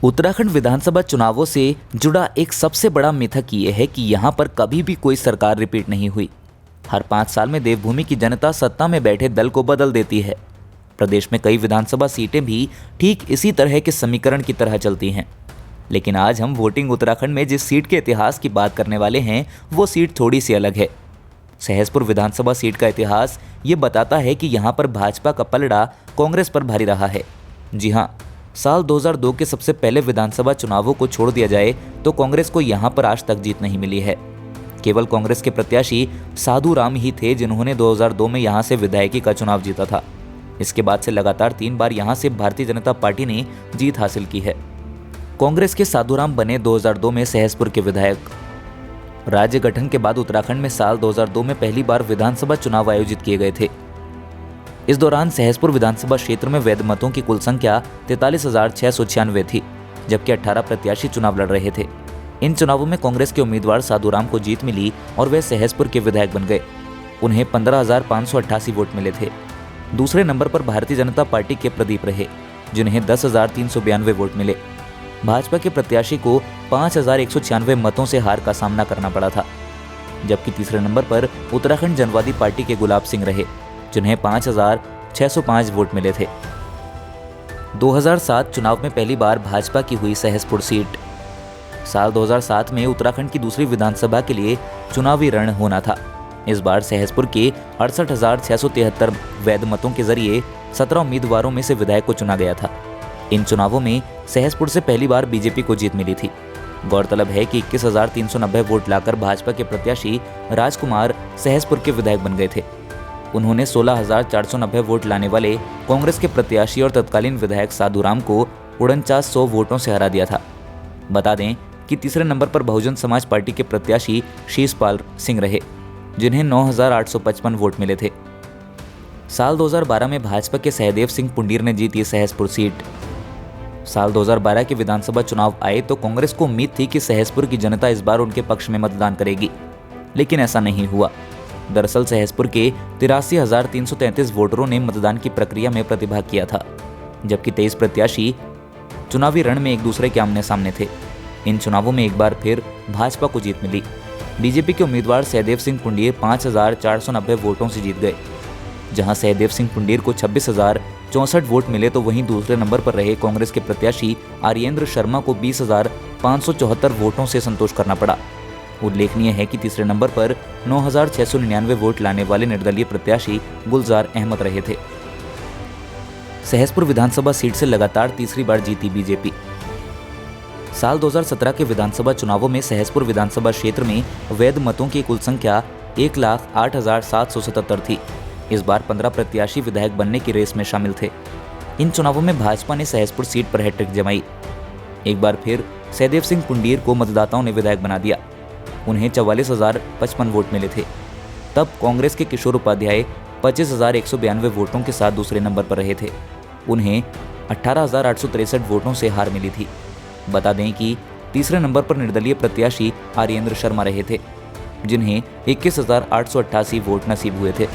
उत्तराखंड विधानसभा चुनावों से जुड़ा एक सबसे बड़ा मिथक ये है कि यहाँ पर कभी भी कोई सरकार रिपीट नहीं हुई। हर 5 साल में देवभूमि की जनता सत्ता में बैठे दल को बदल देती है। प्रदेश में कई विधानसभा सीटें भी ठीक इसी तरह के समीकरण की तरह चलती हैं। लेकिन आज हम वोटिंग उत्तराखंड में जिस सीट के इतिहास की बात करने वाले हैं वो सीट थोड़ी सी अलग है। सहसपुर विधानसभा सीट का इतिहास ये बताता है कि यहाँ पर भाजपा का पलड़ा कांग्रेस पर भारी रहा है। जी हाँ, साल 2002 के सबसे पहले विधानसभा चुनावों को छोड़ दिया जाए तो कांग्रेस को यहाँ पर आज तक जीत नहीं मिली है। केवल कांग्रेस के प्रत्याशी साधु राम ही थे जिन्होंने 2002 में यहाँ से विधायकी का चुनाव जीता था। इसके बाद से लगातार 3 बार यहाँ से भारतीय जनता पार्टी ने जीत हासिल की है। कांग्रेस के साधु राम बने 2002 में सहसपुर के विधायक। राज्य गठन के बाद उत्तराखंड में साल 2002 में पहली बार विधानसभा चुनाव आयोजित किए गए थे। इस दौरान सहसपुर विधानसभा क्षेत्र में वैध मतों की कुल संख्या 43,696 थी, जबकि 18 प्रत्याशी चुनाव लड़ रहे थे। इन चुनावों में कांग्रेस के उम्मीदवार साधु राम को जीत मिली और वे सहसपुर के विधायक बन गए। उन्हें 15,588 वोट मिले थे। दूसरे नंबर पर भारतीय जनता पार्टी के प्रदीप रहे, जिन्हें 10,392 वोट मिले। भाजपा के प्रत्याशी को 5,196 मतों से हार का सामना करना पड़ा था। जबकि तीसरे नंबर पर उत्तराखंड जनवादी पार्टी के गुलाब सिंह रहे, जिन्हें 5,605 वोट मिले थे। 2007 चुनाव में पहली बार भाजपा की हुई सहसपुर सीट। साल 2007 में उत्तराखंड की दूसरी विधानसभा के लिए चुनावी रण होना था। इस बार सहसपुर के 68,673 वैध मतों के जरिए 17 उम्मीदवारों में से विधायक को चुना गया था। इन चुनावों में सहसपुर से पहली बार बीजेपी को जीत मिली थी। गौरतलब है कि 21,390 वोट लाकर भाजपा के प्रत्याशी राजकुमार सहसपुर के विधायक बन गए थे। उन्होंने 16,490 वोट लाने वाले कांग्रेस के प्रत्याशी और तत्कालीन विधायक साधु राम को 49,100 वोटों से हरा दिया था। बता दें कि तीसरे नंबर पर बहुजन समाज पार्टी के प्रत्याशी शीशपाल सिंह रहे, जिन्हें 9,855 वोट मिले थे। साल 2012 में भाजपा के सहदेव सिंह पुंडीर ने जीती सहसपुर सीट। साल 2012 के विधानसभा चुनाव आए तो कांग्रेस को उम्मीद थी कि सहसपुर की जनता इस बार उनके पक्ष में मतदान करेगी, लेकिन ऐसा नहीं हुआ। दरअसल सहसपुर के 83,333 वोटरों ने मतदान की प्रक्रिया में प्रतिभाग किया था, जबकि 23 प्रत्याशी चुनावी रण में एक दूसरे के आमने सामने थे। इन चुनावों में एक बार फिर भाजपा को जीत मिली। बीजेपी के उम्मीदवार सहदेव सिंह पुंडीर 5,490 वोटों से जीत गए। जहां सहदेव सिंह पुंडीर को 26,064 वोट मिले तो वहीं दूसरे नंबर पर रहे कांग्रेस के प्रत्याशी आर्येंद्र शर्मा को 20,574 वोटों से संतोष करना पड़ा। उल्लेखनीय है कि तीसरे नंबर पर 9,699 वोट लाने वाले निर्दलीय प्रत्याशी गुलजार अहमद रहे थे। सहसपुर विधानसभा सीट से लगातार तीसरी बार जीती बीजेपी। साल 2017 के विधानसभा चुनावों में सहसपुर विधानसभा क्षेत्र में वैध मतों की कुल संख्या 1,08,777 थी। इस बार 15 प्रत्याशी विधायक बनने की रेस में शामिल थे। इन चुनावों में भाजपा ने सहसपुर सीट पर हैट्रिक जमाई। एक बार फिर सहदेव सिंह पुंडीर को मतदाताओं ने विधायक बना दिया। उन्हें 44,055 वोट मिले थे। तब कांग्रेस के किशोर उपाध्याय 25,192 वोटों के साथ दूसरे नंबर पर रहे थे। उन्हें 18,863 वोटों से हार मिली थी। बता दें कि तीसरे नंबर पर निर्दलीय प्रत्याशी आर्येंद्र शर्मा रहे थे, जिन्हें 21,888 वोट नसीब हुए थे।